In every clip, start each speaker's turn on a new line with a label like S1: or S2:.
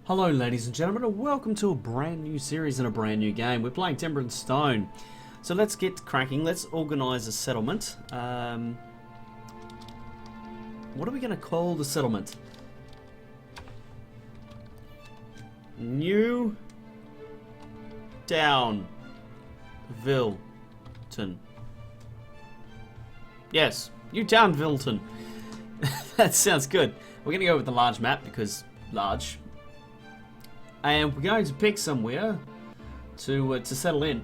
S1: Hello ladies and gentlemen, and welcome to a brand new series and a brand new game. We're playing Timber and Stone. So let's get cracking, let's organise a settlement. What are we going to call the settlement? New Town Vilton. Yes, New Town Vilton. That sounds good. We're going to go with the large map because large. And we're going to pick somewhere to settle in.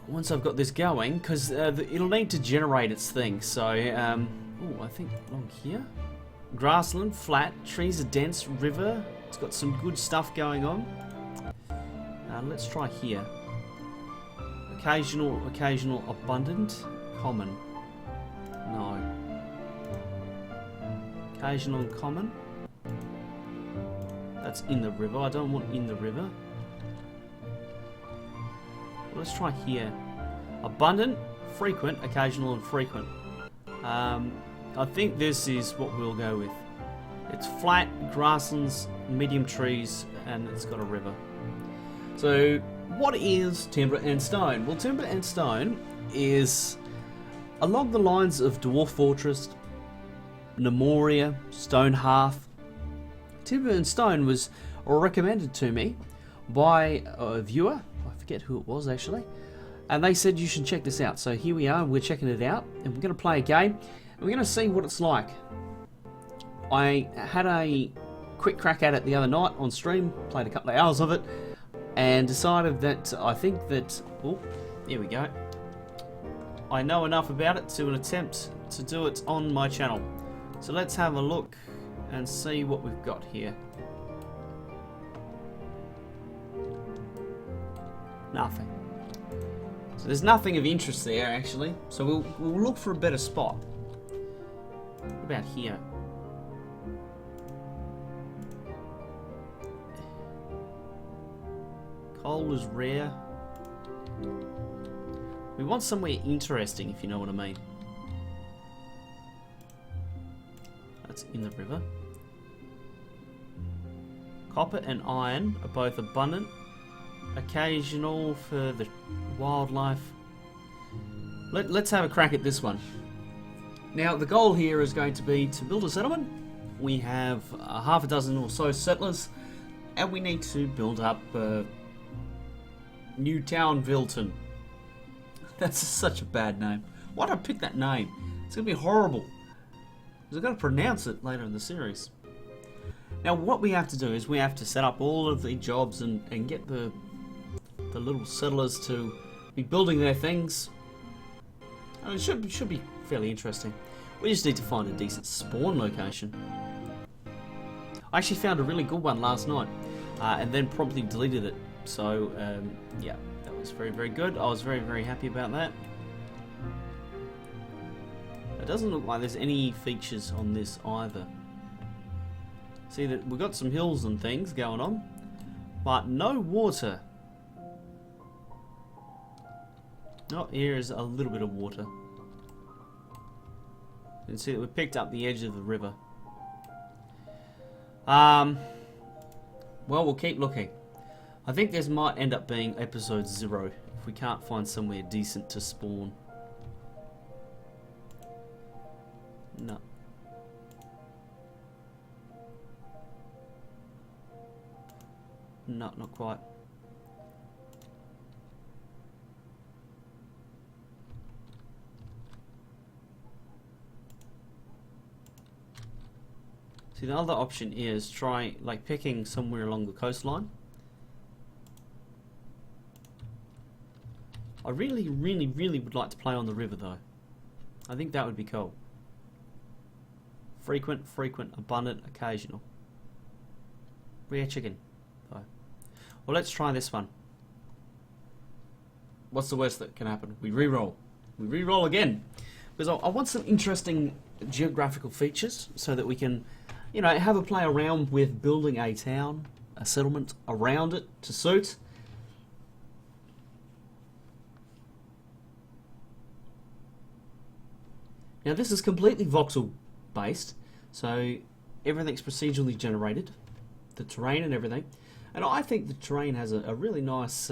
S1: Once I've got this going, because it'll need to generate its thing. So, oh, I think along here. Grassland, flat, trees are dense, river. It's got some good stuff going on. Let's try here. Occasional, abundant, common. No. Occasional and common. That's in the river. I don't want in the river. Well, let's try here. Abundant, frequent, occasional, and frequent. I think this is what we'll go with. It's flat, grasslands, medium trees, and it's got a river. So, what is Timber and Stone? Well, Timber and Stone is along the lines of Dwarf Fortress, Nemoria, Stone Hearth. Timber and Stone was recommended to me by a viewer. I forget who it was actually. And they said you should check this out. So here we are, we're checking it out. And we're going to play a game. And we're going to see what it's like. I had a quick crack at it the other night on stream. Played a couple of hours of it. And decided that I think that... Oh, here we go. I know enough about it to attempt to do it on my channel. So let's have a look and see what we've got here. Nothing. So there's nothing of interest there actually. So we'll look for a better spot. What about here? Coal is rare. We want somewhere interesting, if you know what I mean. That's in the river. Copper and iron are both abundant, occasional for the wildlife. Let's have a crack at this one. Now the goal here is going to be to build a settlement. We have half a dozen or so settlers, and we need to build up New Town Vilton. That's such a bad name. Why'd I pick that name? It's going to be horrible. I've got to pronounce it later in the series. Now what we have to do is we have to set up all of the jobs and get the little settlers to be building their things. And it should be fairly interesting. We just need to find a decent spawn location. I actually found a really good one last night and then promptly deleted it. So yeah, that was very, very good. I was very, very happy about that. It doesn't look like there's any features on this either. See that we've got some hills and things going on, but no water. Oh, here is a little bit of water. You can see that we picked up the edge of the river. Well, we'll keep looking. I think this might end up being episode 0 if we can't find somewhere decent to spawn. No. No, not quite. See, the other option is try like picking somewhere along the coastline. I really, really, really would like to play on the river though. I think that would be cool. Frequent, abundant, occasional. Rare chicken, though. Well, let's try this one. What's the worst that can happen? We re-roll. We re-roll again. Because I want some interesting geographical features so that we can, you know, have a play around with building a town, a settlement around it to suit. Now this is completely voxel based, so everything's procedurally generated, the terrain and everything. And I think the terrain has a really nice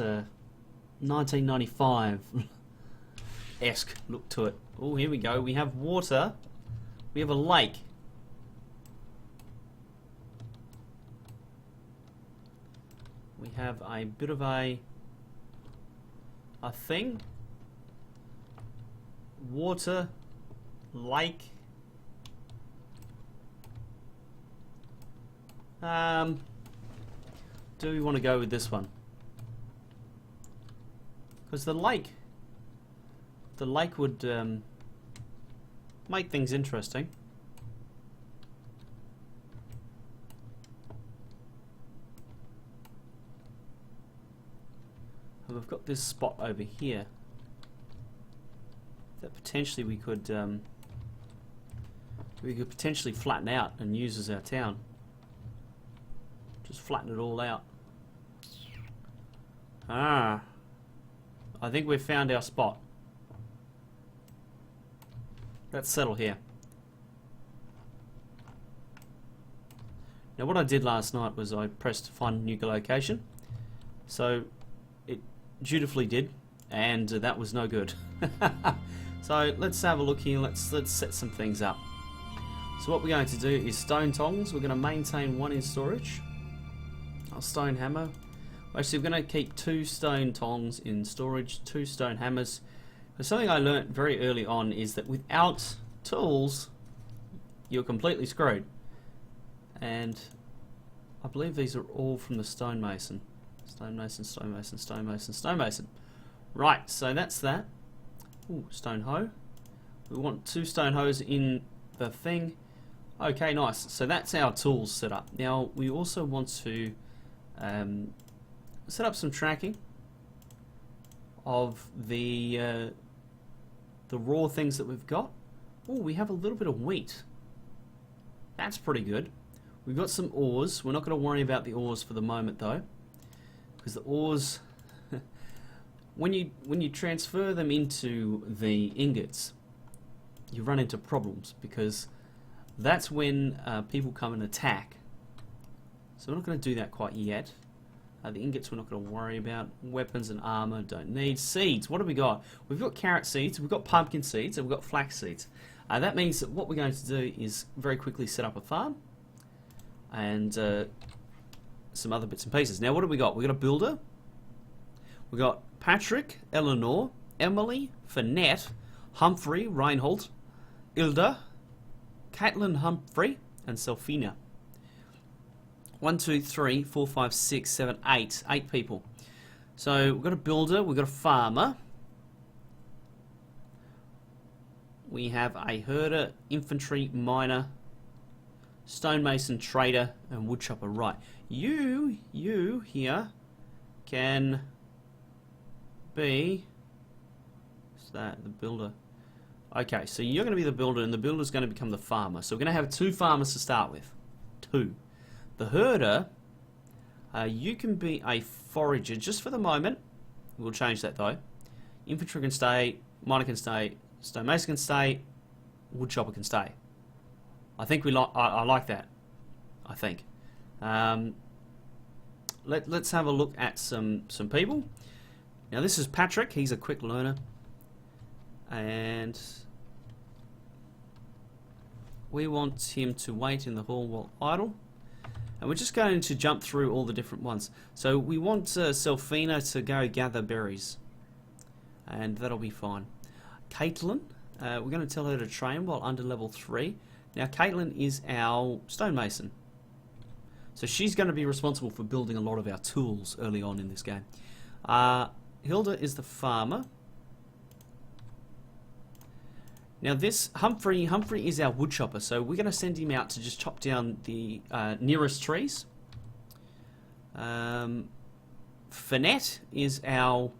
S1: 1995-esque look to it. Oh, here we go. We have water. We have a lake. We have a bit of a thing. Water, lake. Do we want to go with this one? Because the lake would make things interesting. And we've got this spot over here that potentially we could potentially flatten out and use as our town. Just flatten it all out. I think we've found our spot. Let's settle here. Now what I did last night was I pressed find new location. So it dutifully did, and that was no good. So let's have a look here. Let's set some things up. So what we're going to do is stone tongs. We're going to maintain one in storage. Our stone hammer. Actually, we're going to keep 2 stone tongs in storage, 2 stone hammers. But something I learnt very early on is that without tools, you're completely screwed. And I believe these are all from the stonemason. Stonemason, stonemason, stonemason, stonemason. Right, so that's that. Ooh, stone hoe. We want 2 stone hoes in the thing. Okay, nice. So that's our tools set up. Now we also want to set up some tracking of the raw things that we've got. Oh, we have a little bit of wheat. That's pretty good. We've got some ores. We're not going to worry about the ores for the moment though, because the ores, when you transfer them into the ingots, you run into problems, because that's when people come and attack. So we're not going to do that quite yet. The ingots we're not going to worry about. Weapons and armor, don't need. Seeds, what have we got? We've got carrot seeds, we've got pumpkin seeds, and we've got flax seeds. That means that what we're going to do is very quickly set up a farm and some other bits and pieces. Now what have we got? We've got a builder. We've got Patrick, Eleanor, Emily, Finette, Humphrey, Reinhold, Ilda, Caitlin Humphrey, and Selfina. 1, 2, 3, 4, 5, 6, 7, 8. 8 people. So we've got a builder, we've got a farmer. We have a herder, infantry, miner, stonemason, trader, and woodchopper. Right. You here can be... What's that? The builder. Okay, so you're going to be the builder, and the builder's going to become the farmer. So we're going to have 2 farmers to start with. 2. The herder, you can be a forager just for the moment. We'll change that though. Infantry can stay, miner can stay, stonemason can stay, woodchopper can stay. I think I like that. I think. Let's have a look at some people. Now this is Patrick. He's a quick learner, and we want him to wait in the hall while idle. And we're just going to jump through all the different ones. So we want Selfina to go gather berries, and that'll be fine. Caitlin, we're going to tell her to train while under level 3. Now Caitlin is our stonemason, so she's going to be responsible for building a lot of our tools early on in this game. Hilda is the farmer. Now this Humphrey is our woodchopper, so we're going to send him out to just chop down the nearest trees. Finette is our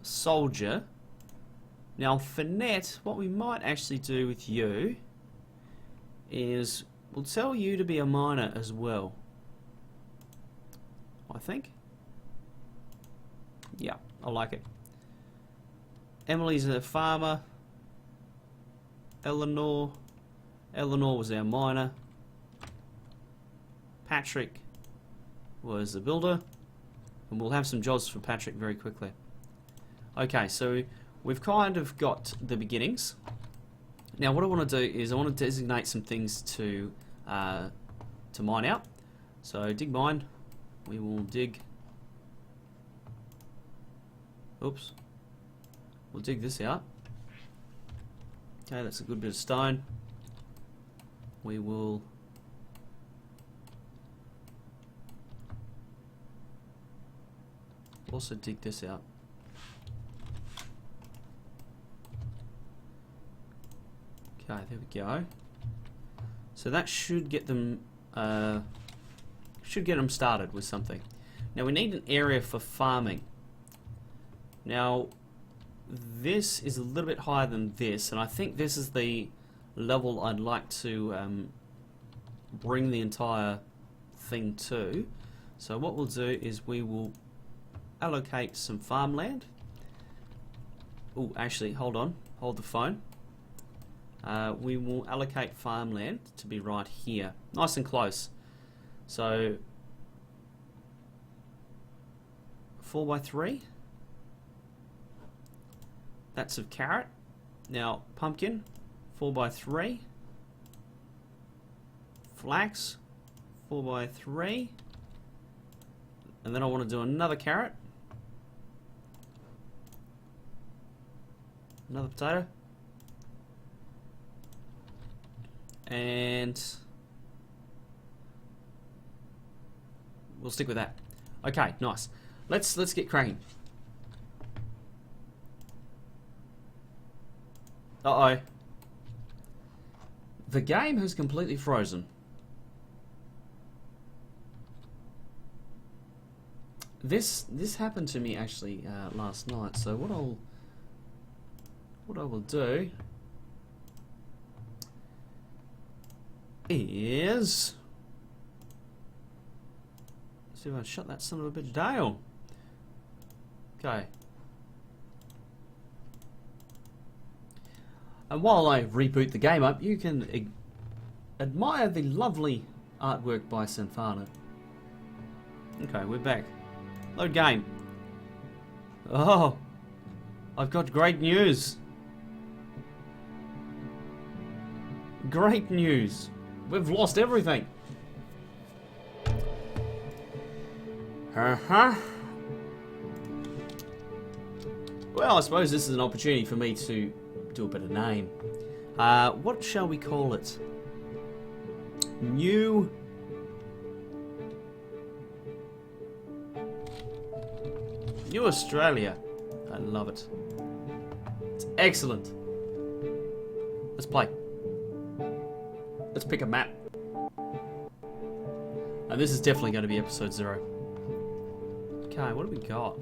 S1: soldier. Now Finette, what we might actually do with you is we'll tell you to be a miner as well. I think. Yeah, I like it. Emily's a farmer. Eleanor was our miner. Patrick was the builder, and we'll have some jobs for Patrick very quickly. Okay, so we've kind of got the beginnings. Now what I want to do is I want to designate some things to mine out. So dig mine, we will dig, oops, we'll dig this out. Okay, that's a good bit of stone. We will also dig this out. Okay, there we go. So that should get them started with something. Now we need an area for farming. Now this is a little bit higher than this, and I think this is the level I'd like to bring the entire thing to. So what we'll do is we will allocate some farmland. Oh, actually, hold on, hold the phone. We will allocate farmland to be right here, nice and close. So 4x3. That's of carrot. Now pumpkin, 4x3. Flax, 4x3. And then I want to do another carrot. Another potato. And we'll stick with that. Okay, nice. Let's get cracking. Uh-oh. The game has completely frozen. This happened to me actually last night. So what I will do is see if I can shut that son of a bitch down. Okay. And while I reboot the game up, you can admire the lovely artwork by Sanfana. Okay, we're back. Load game. Oh, I've got great news. Great news. We've lost everything. Well, I suppose this is an opportunity for me to do a better name. What shall we call it? New Australia. I love it. It's excellent. Let's play. Let's pick a map. And this is definitely going to be episode 0. Okay, what do we got?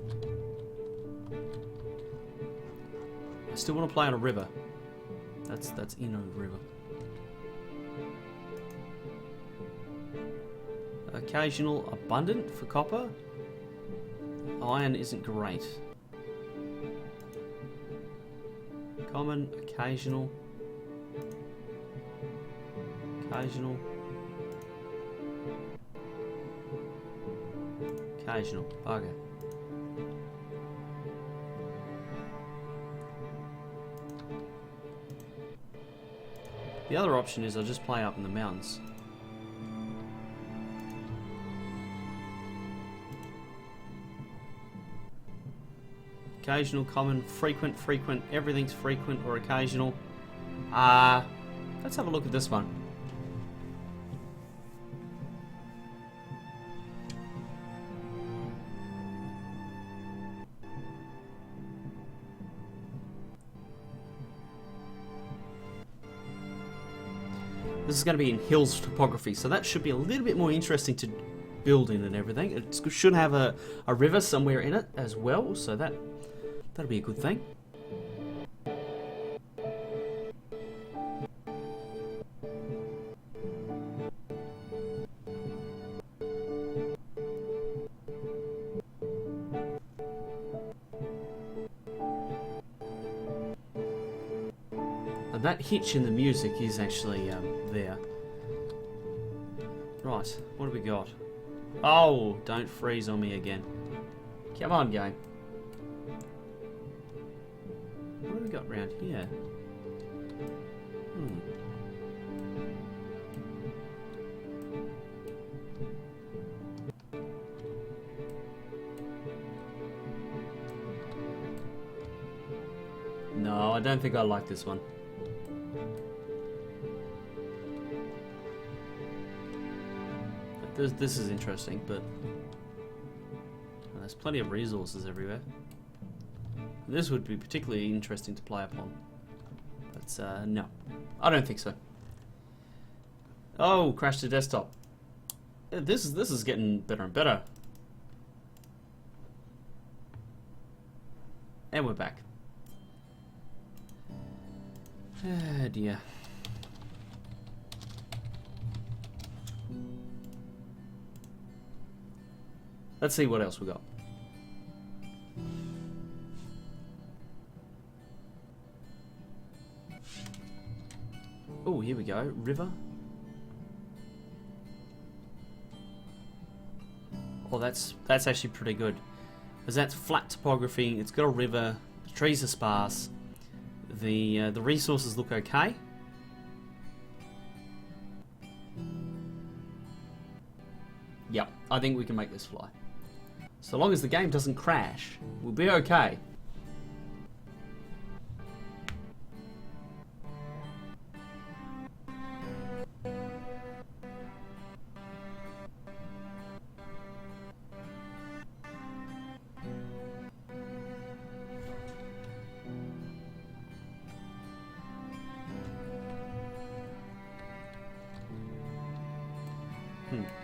S1: I still want to play on a river. That's in a river. Occasional abundant for copper. Iron isn't great. Common, occasional. Occasional. Occasional. Okay. The other option is I'll just play up in the mountains. Occasional, common, frequent, everything's frequent or occasional. Let's have a look at this one. This is going to be in hills topography, so that should be a little bit more interesting to build in and everything. It should have a river somewhere in it as well, so that'll be a good thing. That hitch in the music is actually there. Right, what have we got? Oh, don't freeze on me again. Come on, game. What have we got around here? No, I don't think I like this one. This is interesting, but there's plenty of resources everywhere. This would be particularly interesting to play upon. But no, I don't think so. Oh, crashed the desktop. This is getting better and better. And we're back. Ah, dear. Let's see what else we got. Oh, here we go. River. Oh, that's actually pretty good. Because that's flat topography, it's got a river, the trees are sparse, the resources look okay. Yep, I think we can make this fly. So long as the game doesn't crash, we'll be okay.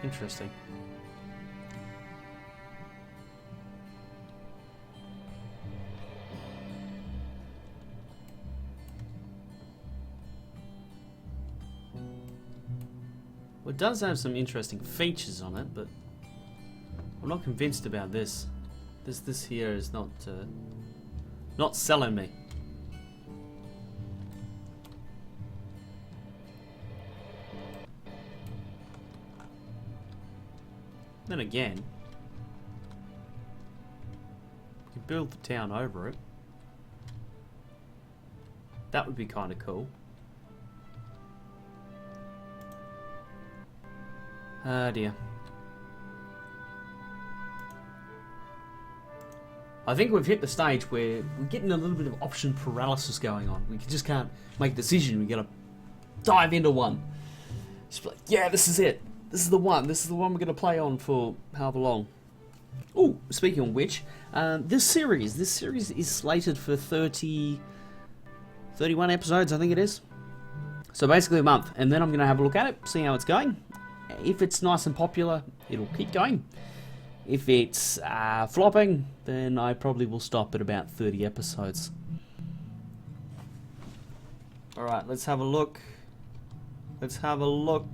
S1: Interesting. Well, it does have some interesting features on it, but I'm not convinced about this. This here is not selling me. Then again, we could build the town over it. That would be kind of cool. Ah, dear. I think we've hit the stage where we're getting a little bit of option paralysis going on. We just can't make a decision. We gotta dive into one. Just like, yeah, this is it. This is the one. This is the one we're going to play on for however long. Oh, speaking of which, this series is slated for 31 episodes, I think it is. So basically a month, and then I'm going to have a look at it, see how it's going. If it's nice and popular, it'll keep going. If it's flopping, then I probably will stop at about 30 episodes. Alright, let's have a look. Let's have a look.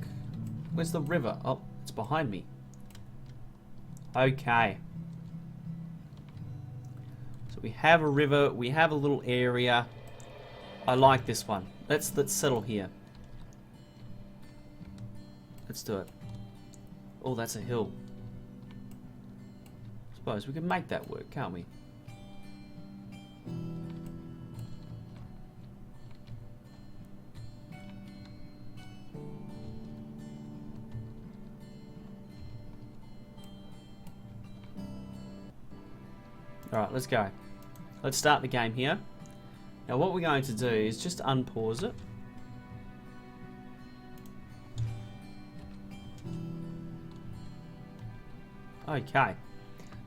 S1: Where's the river? Oh, it's behind me. Okay. So we have a river, we have a little area. I like this one. Let's settle here. Let's do it. Oh, that's a hill. Suppose we can make that work, can't we? Alright, let's go. Let's start the game here. Now what we're going to do is just unpause it. Okay.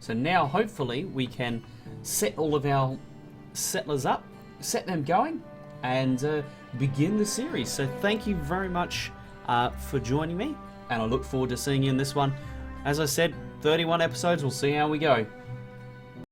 S1: So now hopefully we can set all of our settlers up, set them going, and begin the series. So thank you very much for joining me, and I look forward to seeing you in this one. As I said, 31 episodes, we'll see how we go.